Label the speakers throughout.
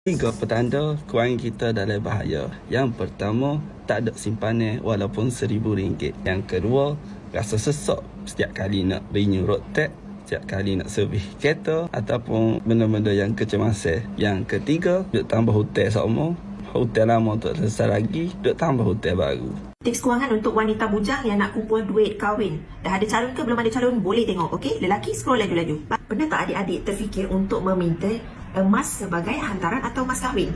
Speaker 1: Tiga petanda kewangan kita dalam bahaya. Yang pertama, tak ada simpanan walaupun RM1,000. Yang kedua, rasa sesak setiap kali nak renew road tax, setiap kali nak servis kereta ataupun benda-benda yang kecemasan. Yang ketiga, duk tambah hutang sama. Hutang lama tak selesai lagi, duk tambah hutang baru.
Speaker 2: Tips kewangan untuk wanita bujang yang nak kumpul duit kahwin. Dah ada calon ke belum ada calon? Boleh tengok, okey? Lelaki scroll laju-laju. Pernah tak adik-adik terfikir untuk meminta emas sebagai hantaran atau emas kahwin?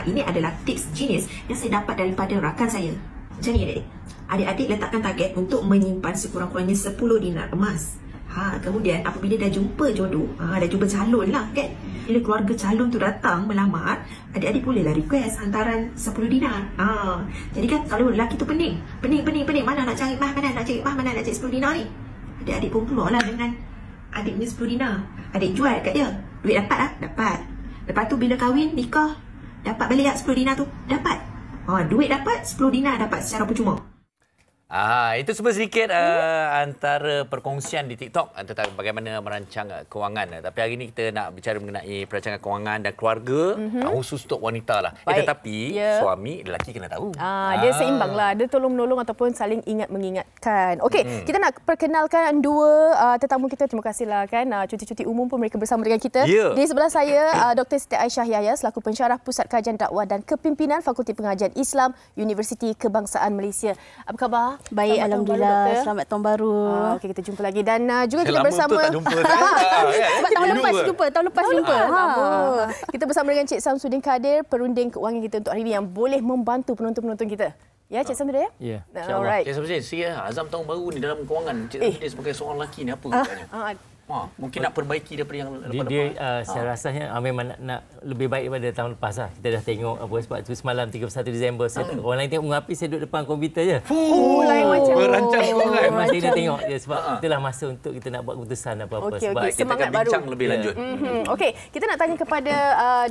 Speaker 2: Ini adalah tips genius yang saya dapat daripada rakan saya. Macam ni adik-adik. Adik-adik letakkan target untuk menyimpan sekurang-kurangnya 10 dinar emas. Kemudian apabila dah jumpa jodoh, dah jumpa calon lah kan. Bila keluarga calon tu datang melamar, adik-adik bolehlah request hantaran 10 dinar. Jadi kan kalau lelaki tu pening. Mana nak cari mah, mana nak cari mah, mana nak cari 10 dinar ni. Adik-adik pun keluarlah dengan adik punya 10 dinar. Adik jual kat dia. Duit dapat lah? Dapat. Lepas tu bila kahwin, nikah, dapat balik 10 dinar tu? Dapat. Duit dapat, 10 dinar dapat secara percuma.
Speaker 3: Itu semua sedikit antara perkongsian di TikTok tentang bagaimana merancang kewangan. Tapi hari ini kita nak bicara mengenai perancangan kewangan dan keluarga, khusus untuk wanita lah. Tetapi suami, lelaki kena tahu.
Speaker 4: Dia seimbang lah. Dia tolong-menolong ataupun saling ingat mengingatkan. Okey, kita nak perkenalkan dua tetamu kita. Terima kasihlah kan. Cuti-cuti umum pun mereka bersama dengan kita. Di sebelah saya, Dr. Siti Aisyah Yahya selaku pensyarah Pusat Kajian Dakwah dan Kepimpinan Fakulti Pengajian Islam Universiti Kebangsaan Malaysia. Apa khabar?
Speaker 5: Baik, alhamdulillah. Selamat tahun baru.
Speaker 4: Okey, kita jumpa lagi dan juga kita bersama.
Speaker 3: Tak jumpa.
Speaker 5: Sebab tahun lepas jumpa.
Speaker 4: Kita bersama dengan Cik Samsudin Kadir, perunding keuangan kita untuk hari ini yang boleh membantu penonton-penonton kita. Ya, Cik Samsudin ya?
Speaker 3: Ya. Alright. Cik Samsudin, azam tahun baru ni dalam kewangan. Cik Samsudin sebagai seorang lelaki ni apa katanya? Mungkin nak perbaiki daripada yang lepas lepas.
Speaker 6: Saya rasanya memang nak lebih baik daripada tahun lepas lah. Kita dah tengok sebab tu semalam 31 Disember orang lain tengok mengapi, saya duduk depan komputer je.
Speaker 4: Lain macam
Speaker 3: merancang kewangan.
Speaker 6: Masih dia tengok je sebab itulah masa untuk kita nak buat keputusan apa-apa.
Speaker 3: Sebab kita akan bincang lebih lanjut.
Speaker 4: Okey, kita nak tanya kepada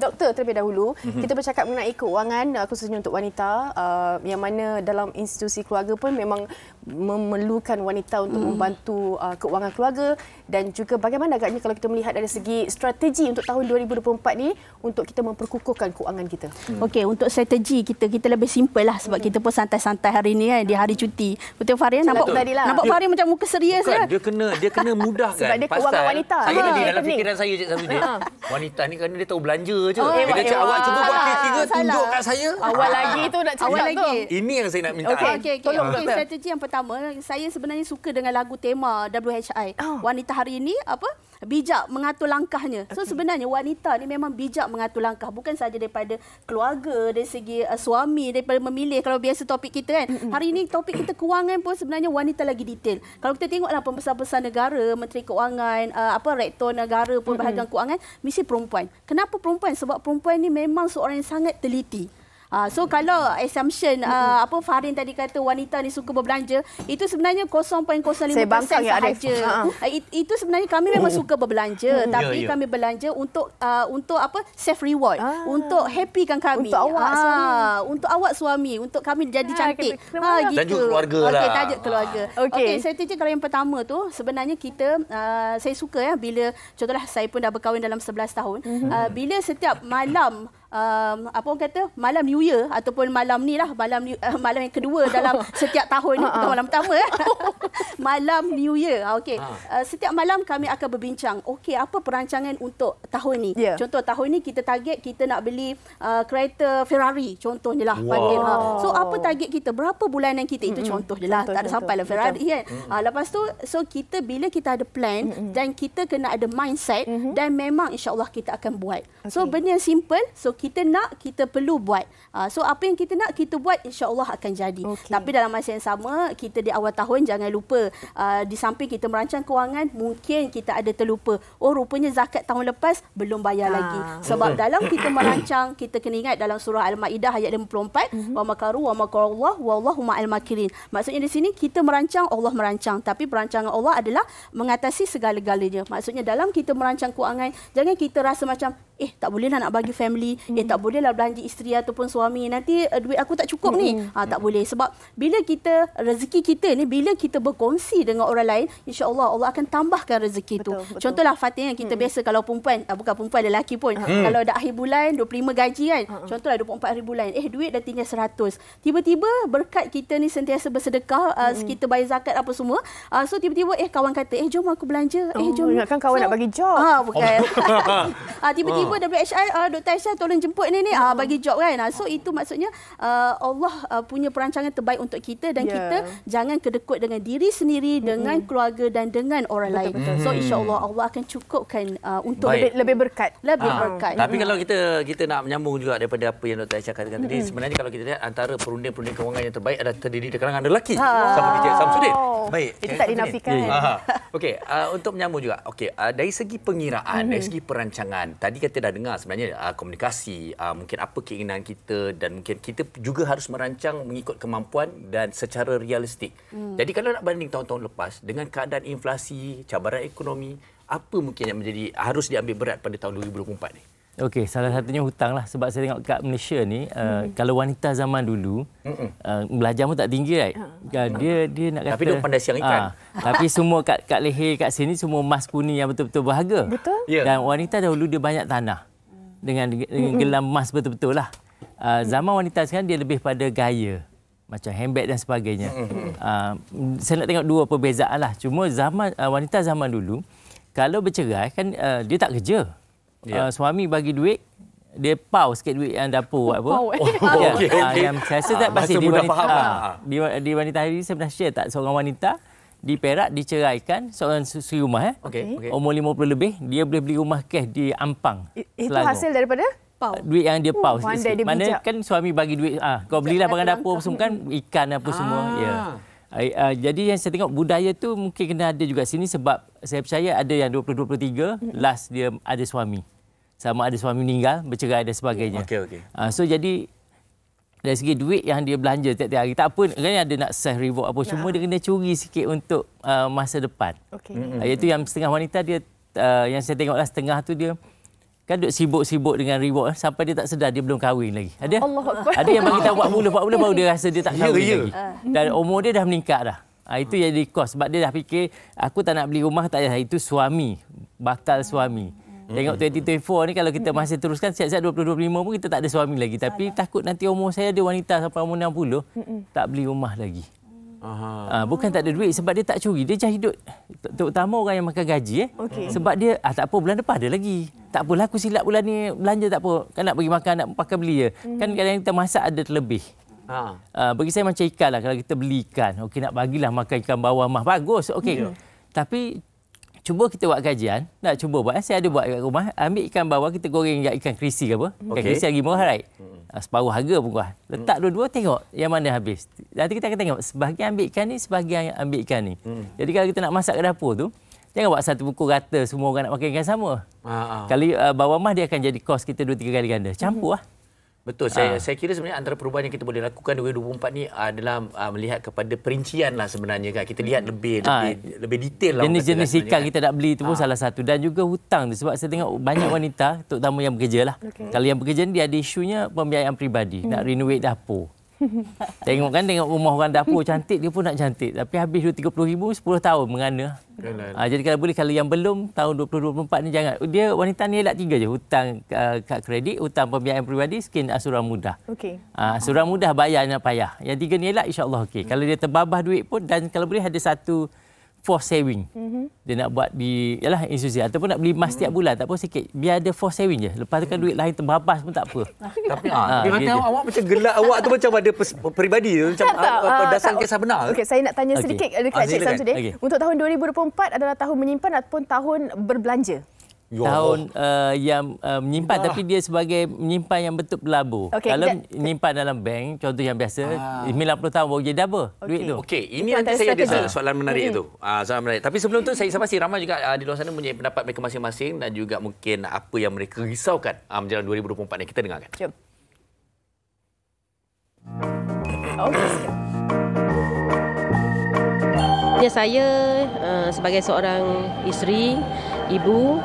Speaker 4: doktor terlebih dahulu. Kita bercakap mengenai keuangan khususnya untuk wanita yang mana dalam institusi keluarga pun memang memerlukan wanita untuk membantu keuangan keluarga dan juga bagaimana agaknya kalau kita melihat dari segi strategi untuk tahun 2024 ni untuk kita memperkukuhkan keuangan kita.
Speaker 5: Okey, untuk strategi kita lebih simple lah sebab kita pun santai-santai hari ni kan, di hari cuti. Betul Fahrian? Nampak Fahrian macam muka serius kan?
Speaker 3: Dia kena mudahkan.
Speaker 4: Sebab dia keuangan wanita.
Speaker 3: Saya tadi dalam fikiran saya Cik Samsudin. Wanita ni kerana dia tahu belanja je. Bila cakap awak cuba buat kira tunjuk kat saya.
Speaker 4: Awal lagi tu nak cakap tu.
Speaker 3: Ini yang saya nak minta.
Speaker 5: Okey. Strategi yang pertama, saya sebenarnya suka dengan lagu tema WHI. Wanita hari ini bijak mengatur langkahnya. So sebenarnya wanita ni memang bijak mengatur langkah, bukan saja daripada keluarga, dari segi suami, daripada memilih. Kalau biasa topik kita kan, hari ini topik kita kewangan pun sebenarnya wanita lagi detail. Kalau kita tengoklah pembesar-besar negara, Menteri Kewangan, Rektor negara pun bahagian kewangan, mesti perempuan. Kenapa perempuan? Sebab perempuan ni memang seorang yang sangat teliti. So kalau assumption Farin tadi kata wanita ni suka berbelanja, itu sebenarnya 0.05% sahaja. Itu sebenarnya kami memang suka berbelanja, tapi kami belanja untuk self reward, untuk happykan kami, untuk awak suami, untuk kami jadi cantik. Gitu.
Speaker 3: Tajuk keluarga lah.
Speaker 5: Tajuk keluarga. Okey, strategi kalau yang pertama tu sebenarnya kita saya suka bila contohlah saya pun dah berkahwin dalam 11 tahun. Bila setiap malam malam New Year ataupun malam ni lah, malam yang kedua dalam setiap tahun ni, bukan malam pertama malam New Year. Setiap malam kami akan berbincang, apa perancangan untuk tahun ni. Contoh tahun ni kita target kita nak beli kereta Ferrari contohnya lah. So apa target kita, berapa bulanan kita, itu contoh je lah, tak ada sampai lah Ferrari kan. Lepas tu kita bila kita ada plan dan kita kena ada mindset dan memang insyaAllah kita akan buat. So benda yang simple, so kita perlu buat. So apa yang kita nak kita buat, insya-Allah akan jadi. Tapi dalam masa yang sama, kita di awal tahun jangan lupa di samping kita merancang kewangan, mungkin kita ada terlupa. Rupanya zakat tahun lepas belum bayar lagi. Sebab dalam kita merancang, kita kena ingat dalam surah Al-Maidah ayat 54, wa makaru wa makarallah wallahu ma'al makirin. Maksudnya di sini kita merancang, Allah merancang, tapi perancangan Allah adalah mengatasi segala-galanya. Maksudnya dalam kita merancang kewangan, jangan kita rasa macam tak boleh nak bagi family, Tak bolehlah belanja isteri ataupun suami, nanti duit aku tak cukup ni. Tak boleh. Sebab bila kita, rezeki kita ni, bila kita berkongsi dengan orang lain, insya-Allah Allah akan tambahkan rezeki tu. Contohlah Fatin, kita biasa kalau perempuan, bukan perempuan, lelaki pun, kalau dah akhir bulan 25 gaji kan, contohlah 24 hari bulan, duit dah tinggal 100. Tiba-tiba berkat kita ni sentiasa bersedekah, kita bayar zakat apa semua. So tiba-tiba kawan kata, jom aku belanja. Jom.
Speaker 4: Ingatkan kawan nak bagi job.
Speaker 5: Bukan. Tiba-tiba WHI, Dr. Aisyah tolong jemput ni bagi job kan. So itu maksudnya Allah punya perancangan terbaik untuk kita, dan kita jangan kedekut dengan diri sendiri, dengan keluarga dan dengan orang lain. So insya-Allah Allah akan cukupkan untuk
Speaker 4: lebih berkat.
Speaker 3: Tapi kalau kita nak menyambung juga daripada apa yang Dr. Aisyah katakan tadi, sebenarnya kalau kita lihat antara perunding-perunding kewangan yang terbaik adalah terdiri dari kalangan lelaki. Sama Encik Samsudin. Baik.
Speaker 4: Itu tak dinafikan.
Speaker 3: Okey, untuk menyambung juga. Okey, dari segi pengiraan, dari segi perancangan, tadi kita dah dengar sebenarnya komunikasi, mungkin apa keinginan kita, dan mungkin kita juga harus merancang mengikut kemampuan dan secara realistik. Jadi kalau nak banding tahun-tahun lepas dengan keadaan inflasi, cabaran ekonomi, apa mungkin yang menjadi harus diambil berat pada tahun 2024 ni?
Speaker 6: Okey, salah satunya hutang lah. Sebab saya tengok kat Malaysia ni, kalau wanita zaman dulu, belajar pun tak tinggi, right? Dia nak kata...
Speaker 3: Tapi dia pandai siang ikan.
Speaker 6: Tapi semua kat leher, kat sini, semua emas kuning yang betul-betul berharga.
Speaker 4: Betul.
Speaker 6: Dan wanita dahulu dia banyak tanah. Dengan gelam emas betul-betul lah. Zaman wanita sekarang dia lebih pada gaya. Macam handbag dan sebagainya. Saya nak tengok dua perbezaan lah. Cuma wanita zaman dulu, kalau bercerai kan dia tak kerja. Suami bagi duit, dia pau sikit duit yang dapur buat apa.
Speaker 3: Okay.
Speaker 6: Yang saya rasa tak pasti di wanita hari ini saya pernah share tak, seorang wanita di Perak diceraikan, seorang suri rumah umur 50 lebih, dia boleh beli rumah cash di Ampang.
Speaker 4: Itu hasil daripada
Speaker 6: duit yang dia pau.
Speaker 4: Mana
Speaker 6: kan suami bagi duit, kau belilah barang dapur semua kan, ikan apa semua. Jadi yang saya tengok budaya tu mungkin kena ada juga sini, sebab saya percaya ada yang 20-23 last dia ada suami. Sama ada suami meninggal, bercerai dan sebagainya. So jadi dari segi duit yang dia belanja tiap-tiap hari, tak apa kan ada nak self reward apa semua, dia kena curi sikit untuk masa depan. Iaitu yang setengah wanita dia yang saya tengoklah setengah tu dia kan duk sibuk-sibuk dengan reward sampai dia tak sedar dia belum kahwin lagi. Ada yang bagi tahu 40 baru dia rasa dia tak kahwin lagi. Dan umur dia dah meningkat dah. Itu jadi kos, sebab dia dah fikir aku tak nak beli rumah, tak payah, itu suami, bakal suami. Tengok 2024 ni kalau kita masih teruskan siap-siap 2025 pun kita tak ada suami lagi. Tapi takut nanti umur saya ada wanita sampai umur 60 tak beli rumah lagi. Bukan tak ada duit, sebab dia tak curi, dia hidup. Terutama orang yang makan gaji sebab dia tak apa, bulan depan ada lagi. Tak apalah aku silap bulan ni belanja, tak apa. Kan nak pergi makan, nak pakai beli je. Kan kadang-kadang kita masak ada terlebih. Bagi saya macam ikan lah, kalau kita beli ikan, nak bagilah makan ikan bawah mah, bagus, tapi cuba kita buat kajian, nak cuba buat. Saya ada buat kat rumah, ambil ikan bawah, kita goreng ikan krisi ke apa. Ikan krisi lagi murah, right? Separuh harga pun kuah. Letak dua-dua, tengok yang mana habis. Nanti kita akan tengok, sebahagian ambil ikan ni, sebahagian ambil ikan ni. Jadi kalau kita nak masak ke dapur tu, jangan buat satu pukul rata, semua orang nak makan ikan sama. Kali bawah mah dia akan jadi kos kita 2-3 kali ganda. Campur lah.
Speaker 3: Betul. Saya kira sebenarnya antara perubahan yang kita boleh lakukan 2024 ni adalah melihat kepada perincian lah sebenarnya kan. Kita lihat lebih detail lah.
Speaker 6: Jenis-jenis ikan kita nak beli itu pun salah satu. Dan juga hutang tu. Sebab saya tengok banyak wanita, terutama yang bekerja lah. Kalau yang bekerja ni dia ada isunya pembiayaan peribadi. Nak renovate dapur. Tengok rumah orang dapur cantik, dia pun nak cantik. Tapi habis 30,000 10 tahun mengana. Jadi kalau boleh, kalau yang belum tahun 2024 ni jangan. Dia wanita ni elak 3 je. Hutang kad kredit, hutang pembiayaan peribadi, skim asuran mudah. Asuran mudah bayar nak payah. Yang 3 ni elak, insya-Allah okey. Kalau dia terbabah duit pun, dan kalau boleh ada satu force saving. Dia nak buat di institusi ataupun nak beli emas setiap bulan, tak apa sikit. Biar ada force saving je. Lepas tu kan duit lain terbabas pun tak apa.
Speaker 3: Tapi dia awak macam gelak, awak tu macam ada peribadi tu, macam dasar kisah benar.
Speaker 4: Okey, saya nak tanya sedikit dekat Cik Samsudin. Untuk tahun 2024 adalah tahun menyimpan ataupun tahun berbelanja?
Speaker 6: Tahun yang menyimpan, tapi dia sebagai menyimpan yang betul berlabur. Kalau menyimpan dalam bank, contoh yang biasa, 90 tahun baru jadi apa duit tu.
Speaker 3: Ini nanti saya ada soalan menarik itu. Soalan menarik. Tapi sebelum tu saya pasti ramai juga di luar sana mempunyai pendapat mereka masing-masing dan juga mungkin apa yang mereka risaukan menjelang 2024 ni. Kita dengarkan.
Speaker 4: Jom.
Speaker 7: Saya sebagai seorang isteri, ibu,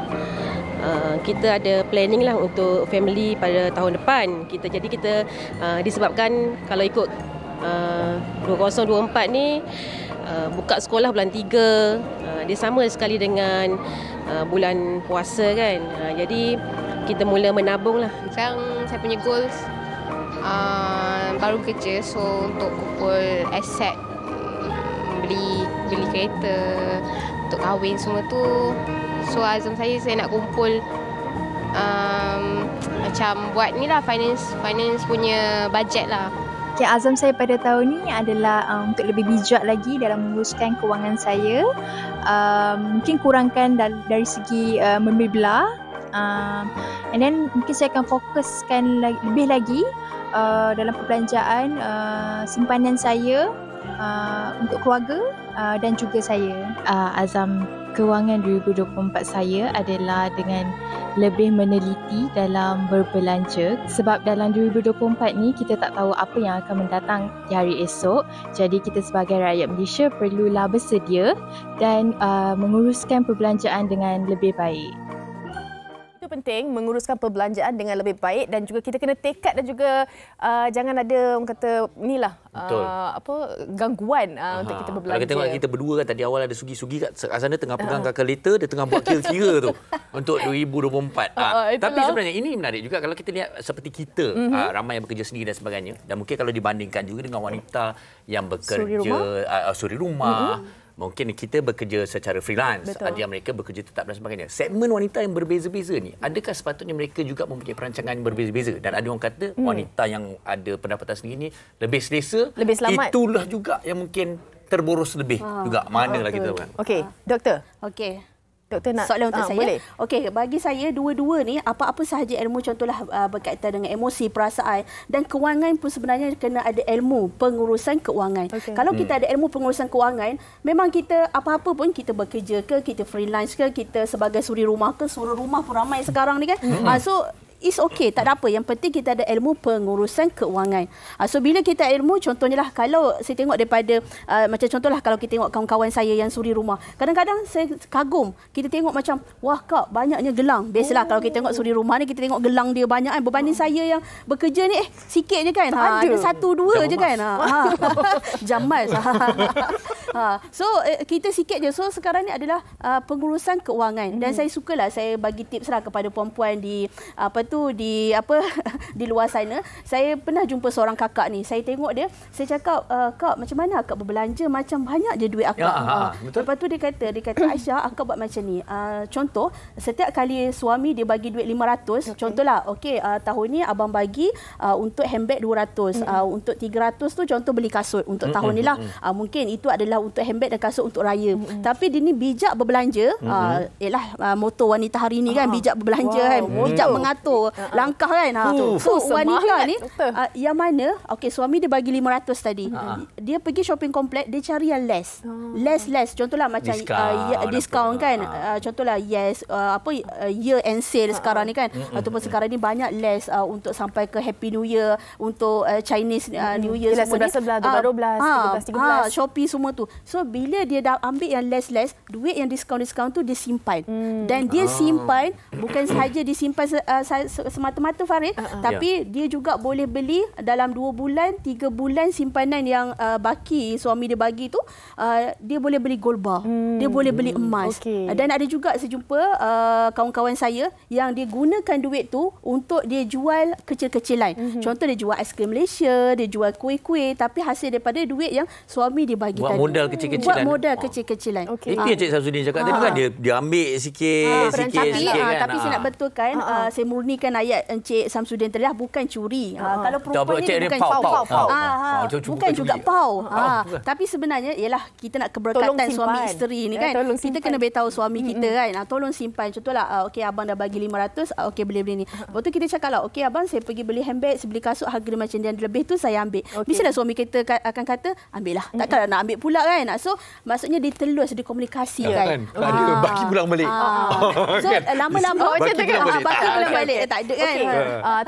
Speaker 7: kita ada planning lah untuk family pada tahun depan. Jadi kita disebabkan kalau ikut 2024 ni buka sekolah bulan 3, dia sama sekali dengan bulan puasa kan. Jadi kita mula menabung lah.
Speaker 8: Sekarang saya punya goals baru kerja, so untuk kumpul aset, beli kereta, untuk kahwin semua tu. So azam saya nak kumpul macam buat ni lah, finance punya budget lah.
Speaker 9: Okay, azam saya pada tahun ni adalah untuk lebih bijak lagi dalam menguruskan kewangan saya. Mungkin kurangkan dari segi membeli and then mungkin saya akan fokuskan lebih lagi dalam perbelanjaan simpanan saya untuk keluarga dan juga saya. Azam kewangan 2024 saya adalah dengan lebih meneliti dalam berbelanja, sebab dalam 2024 ni kita tak tahu apa yang akan mendatang di hari esok. Jadi kita sebagai rakyat Malaysia perlulah bersedia dan menguruskan perbelanjaan dengan lebih baik.
Speaker 4: Penting menguruskan perbelanjaan dengan lebih baik, dan juga kita kena tekad dan juga jangan ada orang kata inilah gangguan untuk kita berbelanja.
Speaker 3: Kalau kita tengok kita berdua kan tadi awal ada Sugi kat sana tengah pegang kalkulator, dia tengah buat kira-kira tu untuk 2024. Tapi sebenarnya ini menarik juga kalau kita lihat seperti kita ramai yang bekerja sendiri dan sebagainya, dan mungkin kalau dibandingkan juga dengan wanita yang bekerja suri rumah. Mungkin kita bekerja secara freelance, ada yang mereka bekerja tetap dan sebagainya. Segmen wanita yang berbeza-beza ni, adakah sepatutnya mereka juga mempunyai perancangan yang berbeza-beza? Dan ada orang kata wanita yang ada pendapatan sendiri ni lebih selesa,
Speaker 4: lebih selamat.
Speaker 3: Itulah juga yang mungkin terboros lebih juga. Manalah kita kan.
Speaker 4: Okey, doktor.
Speaker 5: Okey.
Speaker 4: Doktor nak
Speaker 5: soalan untuk saya.
Speaker 4: Boleh.
Speaker 5: Okey, bagi saya dua-dua ni apa-apa sahaja ilmu, contohlah berkaitan dengan emosi, perasaan dan kewangan pun sebenarnya kena ada ilmu pengurusan kewangan. Kalau kita ada ilmu pengurusan kewangan, memang kita apa-apa pun, kita bekerja ke, kita freelance ke, kita sebagai suri rumah ke, suri rumah pun ramai sekarang ni kan. So it's okay, tak ada apa. Yang penting kita ada ilmu pengurusan keuangan. So bila kita ilmu, contohnya lah kalau saya tengok daripada macam contohlah kalau kita tengok kawan-kawan saya yang suri rumah, kadang-kadang saya kagum. Kita tengok macam, wah kak, banyaknya gelang. Biasalah kalau kita tengok suri rumah ni, kita tengok gelang dia banyak kan. Berbanding saya yang bekerja ni sikit je kan. Ada satu dua je kan. Jamas. So kita sikit je. So sekarang ni adalah pengurusan keuangan. Dan saya sukalah, saya bagi tips lah kepada perempuan di di luar sana. Saya pernah jumpa seorang kakak ni. Saya tengok dia, saya cakap, kak, macam mana akak berbelanja? Macam banyak je duit akak. Lepas tu dia kata, Aisyah, akak buat macam ni. Contoh, setiap kali suami dia bagi duit 500, contohlah, okey, tahun ni abang bagi untuk handbag 200, untuk 300 tu contoh beli kasut untuk tahun ni lah. Mungkin itu adalah untuk handbag dan kasut untuk raya. Tapi dia ni bijak berbelanja. Ialah moto wanita hari ni kan, bijak berbelanja kan, bijak mengatur langkah kan. So wanita ni yang mana suami dia bagi 500 tadi, dia pergi shopping complex, dia cari yang less. Contohlah macam diskaun kan. Contohlah year end sale sekarang ni kan, ataupun sekarang ni banyak less untuk sampai ke Happy New Year, untuk Chinese New Year semua ni,
Speaker 4: 11, 12, 13
Speaker 5: Shopee semua tu. So bila dia dah ambil yang less, duit yang diskaun tu dia simpan. Dan dia simpan bukan sahaja disimpan semata-mata Farid, tapi dia juga boleh beli dalam 2 bulan, 3 bulan simpanan yang baki suami dia bagi tu, dia boleh beli gold bar, dia boleh beli emas. Dan ada juga saya jumpa kawan-kawan saya yang dia gunakan duit tu untuk dia jual kecil-kecilan. Contoh dia jual aiskrim Malaysia, dia jual kuih-kuih, tapi hasil daripada duit yang suami dia bagi
Speaker 3: buat
Speaker 5: tadi.
Speaker 3: Modal kecil-kecilan.
Speaker 5: Buat modal kecil-kecilan.
Speaker 3: Itu yang Cik Samsudin cakap tadi kan, dia ambil sikit kan.
Speaker 5: Tapi saya nak betulkan, saya murnikan ayat Encik Samsudin tadi lah, bukan curi. Kalau perempuan ni bukan curi. Bukan juga pau. Tapi sebenarnya ialah kita nak keberkatan suami isteri ni kan. Kita kena beritahu suami kita kan, tolong simpan. Contohlah, okey abang dah bagi 500, okey beli ni. Lepas tu kita cakap lah, okey abang, saya pergi beli handbag, saya beli kasut harga macam dia lebih tu saya ambil. Mestilah suami kita akan kata, ambil lah. Takkan nak ambil pula kan. kan. So maksudnya ditelus, dikomunikasikan.
Speaker 3: Bagi pulang balik.
Speaker 5: So lama-lama
Speaker 4: macam tu kan?
Speaker 5: bagi pulang balik. Tak ada kan.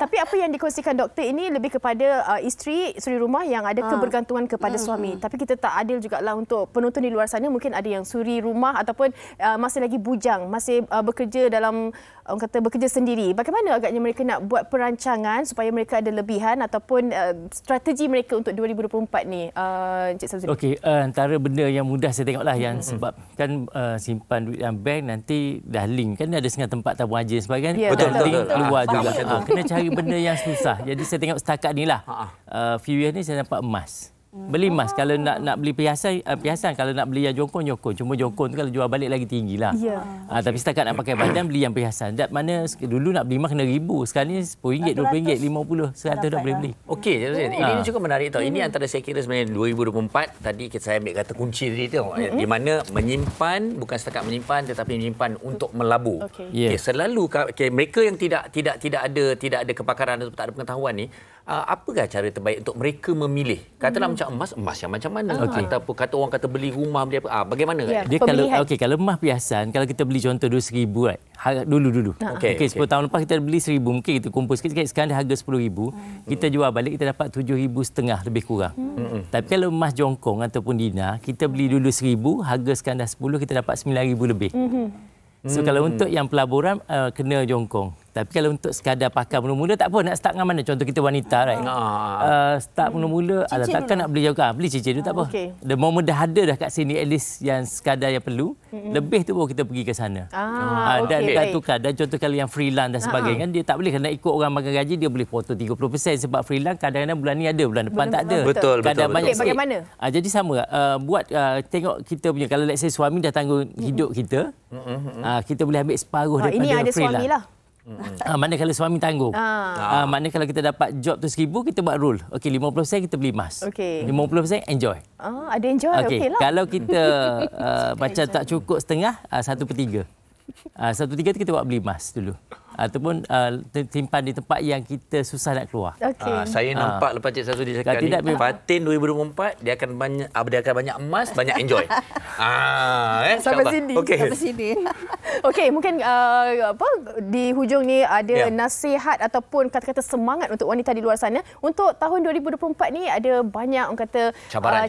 Speaker 4: Tapi apa yang dikongsikan doktor ini lebih kepada isteri suri rumah yang ada kebergantungan kepada suami. Tapi kita tak adil jugalah untuk penonton di luar sana. Mungkin ada yang suri rumah ataupun masih lagi bujang, masih bekerja dalam bekerja sendiri. Bagaimana agaknya mereka nak buat perancangan supaya mereka ada lebihan ataupun strategi mereka untuk 2024 ni, Encik Samsudin?
Speaker 6: Okey, antara benda yang mudah saya tengoklah yang sebab kan simpan duit dalam bank nanti dah link kan ada setengah tempat tabung haji dan sebagainya.
Speaker 3: Betul,
Speaker 6: link
Speaker 3: betul.
Speaker 6: keluar juga. Kena cari benda yang susah. Jadi saya tengok setakat ni lah. Few years ni saya dapat emas. Beli emas. Kalau nak beli perhiasan, kalau nak beli yang jongkong. Cuma jongkong tu kalau jual balik lagi tinggi lah. Tapi setakat nak pakai badan, beli yang perhiasan. Dat mana dulu nak beli emas kena RM1,000. Sekarang ni RM10, RM20, RM50, RM100 dah boleh beli.
Speaker 3: Okey, ini cukup menarik tau. Ini antara saya kira sebenarnya 2024 tadi saya ambil kata kunci tadi tu. Di mana menyimpan, bukan setakat menyimpan tetapi menyimpan untuk melabur. Okay, selalu mereka yang tidak ada kepakaran atau tak ada pengetahuan ni, apakah cara terbaik untuk mereka memilih? Katalah macam emas yang macam mana? Ataupun kata orang kata beli rumah, beli apa? Bagaimana?
Speaker 6: Dia kalau emas perhiasan, kalau kita beli contoh RM2,000 right? Dulu. Okey, 10 tahun lepas kita beli RM1,000, mungkin kita kumpul sikit-sikit, sekarang dia harga RM10,000. Kita jual balik kita dapat RM7,500 lebih kurang. Tapi kalau emas jongkong ataupun dinar, kita beli dulu RM1,000, harga sekarang dah RM10, kita dapat RM9,000 lebih. So kalau untuk yang pelaburan kena jongkong. Tapi kalau untuk sekadar pakai mula-mula tak apa nak start dengan mana. Contoh kita wanita right. Start mula-mula takkan nak beli juga. Beli cincin tu tak apa. The moment dah ada dah kat sini at least yang sekadar yang perlu, lebih tu baru kita pergi ke sana. Dan tukar. Dan contoh kalau yang freelance dan sebagainya kan dia tak boleh kena ikut orang makan gaji, dia boleh potong 30% sebab freelance kadang-kadang bulan ni ada, bulan depan tak ada.
Speaker 3: Betul.
Speaker 4: Banyak bagaimana?
Speaker 6: Jadi sama buat tengok kita punya kalau let's say suami dah tanggung hidup kita, kita boleh ambil separuh daripada
Speaker 4: ini ada
Speaker 6: freelance.
Speaker 4: suami lah.
Speaker 6: Mana kalau suami tanggung. Mana kalau kita dapat job tu RM1,000, kita buat rule. Okey, 50% kita beli emas. 50% enjoy.
Speaker 4: Ada enjoy.
Speaker 6: Okey lah. Kalau kita macam tak cukup setengah, 1/3. 1/3 tu kita buat beli emas dulu. Ataupun simpan di tempat yang kita susah nak keluar.
Speaker 3: Saya nampak lepas Cik Samsudin cakap ni, Fatin 2024 dia akan banyak emas, banyak enjoy.
Speaker 4: Sampai sini.
Speaker 5: Sampai sini.
Speaker 4: Okey, mungkin di hujung ni ada nasihat ataupun kata-kata semangat untuk wanita di luar sana untuk tahun 2024 ni. Ada banyak orang kata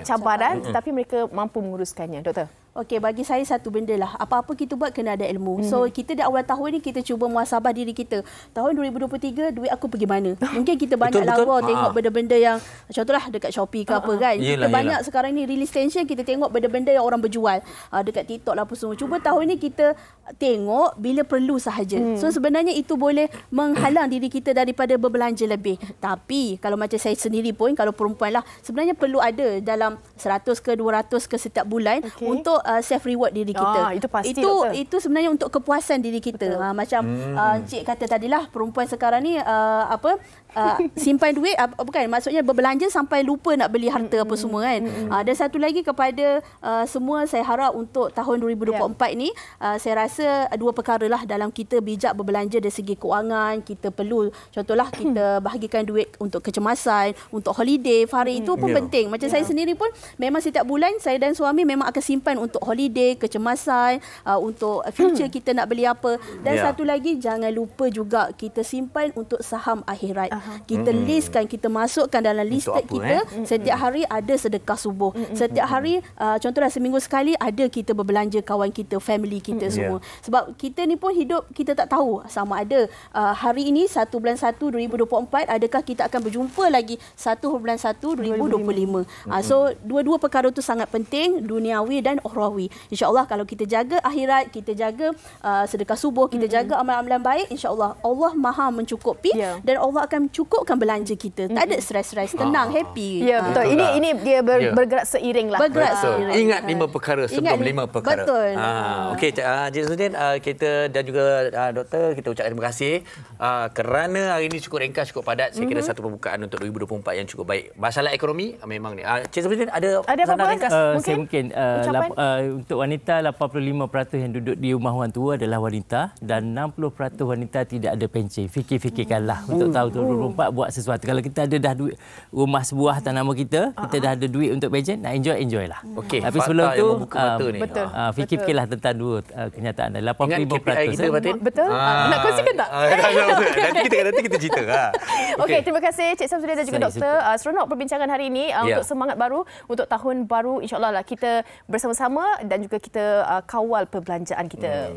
Speaker 4: cabaran tapi mereka mampu menguruskannya, doktor.
Speaker 5: Okey, bagi saya satu benda lah. Apa-apa kita buat kena ada ilmu. So, kita di awal tahun ni kita cuba muhasabah diri kita. Tahun 2023, duit aku pergi mana? Mungkin kita banyak lawa tengok benda-benda yang contohlah dekat Shopee ke apa kan. Kita banyak sekarang ni release tension, kita tengok benda-benda yang orang berjual. Dekat TikTok lah apa semua. Cuba tahun ni kita tengok bila perlu sahaja. So, sebenarnya itu boleh menghalang diri kita daripada berbelanja lebih. Tapi, kalau macam saya sendiri pun, kalau perempuan lah, sebenarnya perlu ada dalam 100 ke 200 ke setiap bulan untuk self reward diri kita.
Speaker 4: Itu pasti.
Speaker 5: Itu sebenarnya untuk kepuasan diri kita. Macam Cik kata tadilah, perempuan sekarang ni simpan duit bukan maksudnya berbelanja sampai lupa nak beli harta apa semua kan. Dan satu lagi kepada semua, saya harap untuk tahun 2024 ni saya rasa dua perkara lah dalam kita bijak berbelanja dari segi kewangan. Kita perlu contohlah kita bahagikan duit untuk kecemasan, untuk holiday, Fahri itu pun penting. Macam saya sendiri pun memang setiap bulan saya dan suami memang akan simpan untuk holiday, kecemasan, untuk future kita nak beli apa. Dan satu lagi, jangan lupa juga kita simpan untuk saham akhirat. Kita listkan, kita masukkan dalam list kita. Setiap hari ada sedekah subuh. Setiap hari, contohlah seminggu sekali ada kita berbelanja kawan kita, family kita semua. Sebab kita ni pun hidup, kita tak tahu sama ada hari ini 1 bulan 1 2024 adakah kita akan berjumpa lagi 1 bulan 1 2025. So dua-dua perkara tu sangat penting, duniawi dan ukhrawi. InsyaAllah kalau kita jaga akhirat, kita jaga sedekah subuh, kita jaga amalan-amalan baik, insyaAllah Allah Maha mencukupi dan Allah akan cukupkan belanja kita. Tak ada stres-stres, tenang, happy.
Speaker 4: Ya, betul. Ini dia bergerak seiring lah.
Speaker 5: Bergerak seiring.
Speaker 3: Ingat 5 perkara sebelum 5 perkara.
Speaker 5: Betul.
Speaker 3: Okey, Cik Samsudin, kita dan juga doktor, kita ucapkan terima kasih kerana hari ini cukup ringkas, cukup padat. Saya kira satu pembukaan untuk 2024 yang cukup baik. Masalah ekonomi memang ni. Cik Samsudin ada
Speaker 4: apa-apa
Speaker 3: ringkas?
Speaker 6: Saya mungkin untuk wanita 85% yang duduk di rumah orang tua adalah wanita dan 60% wanita tidak ada pencen. Fikir-fikirkanlah untuk tahun 2024 buat sesuatu. Kalau kita ada dah duit rumah sebuah atas nama kita, kita dah ada duit untuk pageant, nak enjoy lah.
Speaker 3: Okey,
Speaker 6: tapi sebelum tu
Speaker 4: betul.
Speaker 6: fikirlah tentang dua kenyataan. 85%
Speaker 3: kita, Fatin?
Speaker 4: Betul. Nak kongsikan tak?
Speaker 3: Nanti kita cerita.
Speaker 4: Okey, terima kasih Cik Samsudin dan juga Doktor. Seronok perbincangan hari ini untuk semangat baru untuk tahun baru, insya-Allah lah kita bersama-sama dan juga kita kawal perbelanjaan kita.